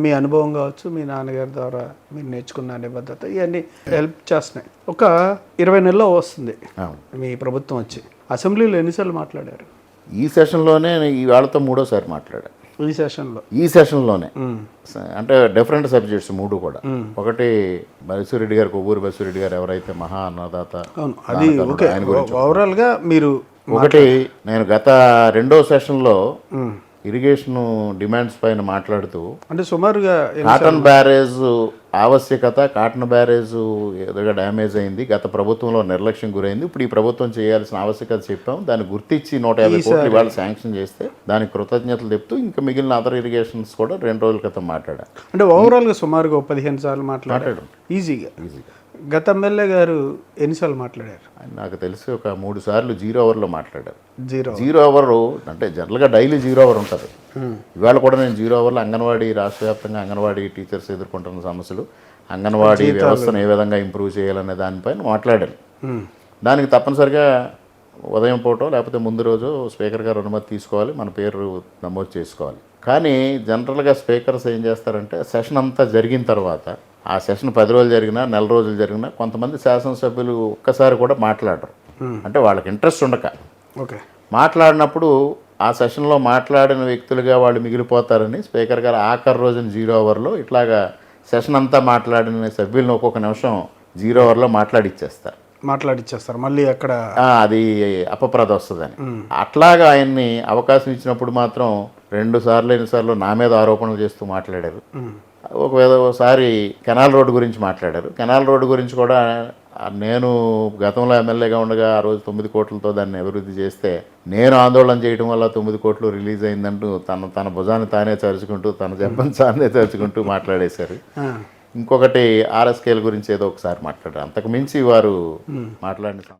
మీ అనుభవం కావచ్చు, మీ నాన్నగారి ద్వారా మీరు నేర్చుకున్న నిబద్ధత ఇవన్నీ హెల్ప్ చేస్తున్నాయి. ఒక 20 నెలల్లో వస్తుంది మీ ప్రభుత్వం వచ్చి. అసెంబ్లీలో ఎన్నిసార్లు మాట్లాడారు? ఈ సెషన్లోనే వాళ్ళతో 3వ సారి మాట్లాడాను. ఈ సెషన్లోనే అంటే డిఫరెంట్ సబ్జెక్ట్స్ 3 కూడా. ఒకటి బసిరెడ్డి గారు, కొవ్వూరు బసిరెడ్డి గారు ఎవరైతే మహా అన్నదాత, అది ఓవరాల్గా మీరు ఒకటి నేను గత 2వ సెషన్లో ఇరిగేషన్ డిమాండ్స్ పైన మాట్లాడుతూ, అంటే సుమారుగా కాటన్ బ్యారేజ్ ఆవశ్యకత, కాటన్ బ్యారేజ్ ఏదోగా డ్యామేజ్ అయింది, గత ప్రభుత్వంలో నిర్లక్ష్యం గురైంది, ఇప్పుడు ఈ ప్రభుత్వం చేయాల్సిన ఆవశ్యకత చెప్పాం, దాన్ని గుర్తించి 150 కోట్లు ఇవాళ శాంక్షన్ చేస్తే దానికి కృతజ్ఞతలు చెప్తూ ఇంకా మిగిలిన అదర్ ఇరిగేషన్స్ కూడా 2 రోజుల క్రితం మాట్లాడాను. అంటే ఓవరాల్గా సుమారుగా 15 సార్లు మాట్లాడాడు ఈజీగా. గత ఎమ్మెల్యే గారు ఎన్నిసార్లు మాట్లాడారు? నాకు తెలిసి ఒక 3 సార్లు 0 అవర్లో మాట్లాడారు. 0 అవర్ అంటే జనరల్గా డైలీ 0 అవర్ ఉంటుంది. ఇవాళ కూడా నేను 0 అవర్లో అంగన్వాడీ, రాష్ట్ర వ్యాప్తంగా అంగన్వాడీ టీచర్స్ ఎదుర్కొంటున్న సమస్యలు, అంగన్వాడీ వ్యవస్థను ఏ విధంగా ఇంప్రూవ్ చేయాలనే దానిపైన మాట్లాడాను. దానికి తప్పనిసరిగా ఉదయం పూట లేకపోతే ముందు రోజు స్పీకర్ గారు అనుమతి తీసుకోవాలి, మన పేరు నమోదు చేసుకోవాలి. కానీ జనరల్గా స్పీకర్స్ ఏం చేస్తారంటే సెషన్ అంతా జరిగిన తర్వాత, ఆ సెషన్ 10 రోజులు జరిగినా, నెల రోజులు జరిగినా, కొంతమంది శాసనసభ్యులు ఒక్కసారి కూడా మాట్లాడరు. అంటే వాళ్ళకి ఇంట్రెస్ట్ ఉండక మాట్లాడినప్పుడు ఆ సెషన్లో మాట్లాడిన వ్యక్తులుగా వాళ్ళు మిగిలిపోతారని స్పీకర్ గారు ఆఖరి రోజున 0 అవర్లో ఇట్లాగా సెషన్ అంతా మాట్లాడిన సభ్యులను ఒక్కొక్క నిమిషం 0 అవర్లో మాట్లాడిచ్చేస్తారు. మళ్ళీ అక్కడ అది అపప్రద వస్తుందని. అట్లాగా ఆయన్ని అవకాశం ఇచ్చినప్పుడు మాత్రం 2 సార్లు ఎన్నిసార్లు నా మీద ఆరోపణలు చేస్తూ మాట్లాడారు. ఒకసారి కెనాల్ రోడ్డు గురించి మాట్లాడారు. కెనాల్ రోడ్డు గురించి కూడా నేను గతంలో ఎమ్మెల్యేగా ఉండగా ఆ రోజు 9 కోట్లతో దాన్ని అభివృద్ధి చేస్తే నేను ఆందోళన చేయడం వల్ల 9 కోట్లు రిలీజ్ అయిందంటూ తన భుజాన్ని తానే చరుచుకుంటూ, తన జబ్బని తానే చరుచుకుంటూ మాట్లాడేశారు. ఇంకొకటి RSKల గురించి ఏదో ఒకసారి మాట్లాడారు. అంతకు మించి వారు మాట్లాడిన